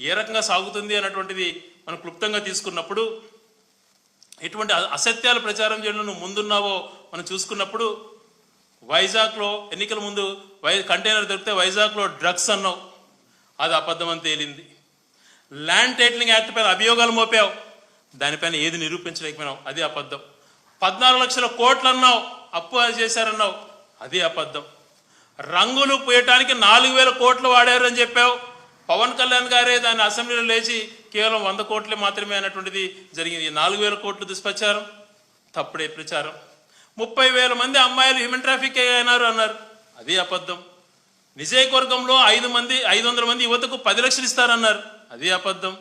ఏ రకంగా సాగుతుంది అన్నటువంటిది మనం క్లుప్తంగా తీసుకున్నప్పుడు, ఎటువంటి అసత్యాలు ప్రచారం చేయడంలో నువ్వు ముందున్నావో మనం చూసుకున్నప్పుడు, వైజాగ్లో ఎన్నికల ముందు కంటైనర్ దొరికితే వైజాగ్లో డ్రగ్స్ అన్నావు, అది అబద్ధం అని తేలింది. ల్యాండ్ టైటిలింగ్ యాక్ట్ పైన అభియోగాలు మోపావు, దానిపైన ఏది నిరూపించలేకపోయినావు, అది అబద్ధం. 14 లక్షల కోట్లు అన్నావు, అప్పు చేశారన్నావు, అది అబద్ధం. రంగులు పూయటానికి 4,000 కోట్లు వాడారు అని చెప్పావు. పవన్ కళ్యాణ్ గారే దాన్ని అసెంబ్లీలో లేచి కేవలం 100 కోట్లే మాత్రమే అన్నటువంటిది జరిగింది. 4,000 కోట్లు దుష్ప్రచారం, తప్పుడే ప్రచారం. 30,000 మంది అమ్మాయిలు హ్యూమన్ ట్రాఫిక్ అయినారు అన్నారు, అది అబద్ధం. నిజయకవర్గంలో 500 మంది యువతకు 10 లక్షలు ఇస్తారన్నారు, అది అబద్ధం.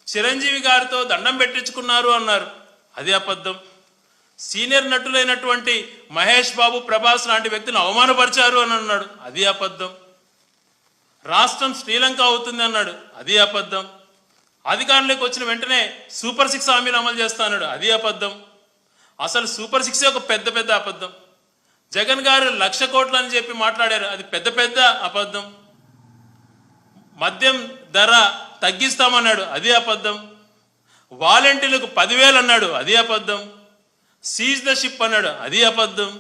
చిరంజీవి గారితో దండం పెట్టించుకున్నారు అన్నారు, అది అబద్ధం. సీనియర్ నటులైనటువంటి మహేష్ బాబు, ప్రభాస్ లాంటి వ్యక్తులను అవమానపరిచారు అని అన్నాడు, అది అబద్ధం. రాష్ట్రం శ్రీలంక అవుతుంది అన్నాడు, అది అబద్ధం. అధికారంలోకి వచ్చిన వెంటనే సూపర్ 6 హామీలు అమలు చేస్తా అన్నాడు, అది అబద్ధం. అసలు సూపర్ 6 ఒక పెద్ద అబద్ధం. జగన్ గారు 1,00,000 కోట్లు అని చెప్పి మాట్లాడారు, అది పెద్ద అబద్ధం. మద్యం ధర తగ్గిస్తామన్నాడు, అది అబద్ధం. వాలంటీర్లకు 10,000 అన్నాడు, అది అబద్ధం. సీజ్ ద షిప్ అన్నాడు, అది అబద్ధం.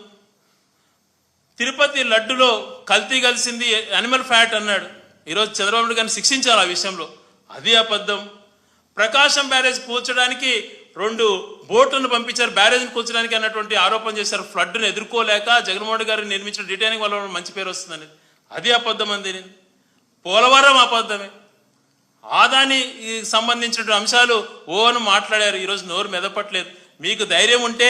తిరుపతి లడ్డులో కల్తీ కలిసింది, యానిమల్ ఫ్యాట్ అన్నాడు. ఈరోజు చంద్రబాబు నాయుడు గారిని శిక్షించాలి ఆ విషయంలో, అది అబద్ధం. ప్రకాశం బ్యారేజ్ కూల్చడానికి 2 బోట్లను పంపించారు, బ్యారేజ్ని కూల్చడానికి అన్నటువంటి ఆరోపణ చేశారు. ఫ్లడ్ను ఎదుర్కోలేక జగన్మోహన్ రెడ్డి గారిని నిర్మించిన రిటైనింగ్ వల్ల మంచి పేరు వస్తుందని, అది అబద్ధం అని తెలియదు. పోలవరం అబద్ధమే. ఆదాని సంబంధించిన అంశాలు అని మాట్లాడారు, ఈరోజు నోరు మెదపట్లేదు. మీకు ధైర్యం ఉంటే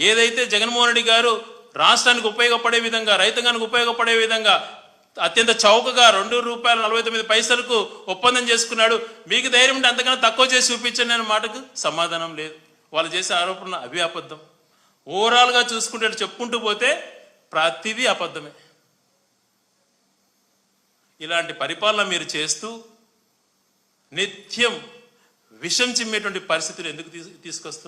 ఏదైతే జగన్మోహన్ రెడ్డి గారు రాష్ట్రానికి ఉపయోగపడే విధంగా, రైతాంగానికి ఉపయోగపడే విధంగా అత్యంత చౌకగా ₹2.49 ఒప్పందం చేసుకున్నాడు, మీకు ధైర్యం ఉంటే అంతకన్నా తక్కువ చేసి చూపించండి అనే మాటకు సమాధానం లేదు. వాళ్ళు చేసే ఆరోపణలు అవి అబద్ధం. ఓవరాల్గా చూసుకుంటే చెప్పుకుంటూ పోతే ప్రతిదీ అబద్ధమే. ఇలాంటి పరిపాలన మీరు చేస్తూ నిత్యం విషం చిమ్మేటువంటి పరిస్థితులు ఎందుకు తీసుకొస్తారు?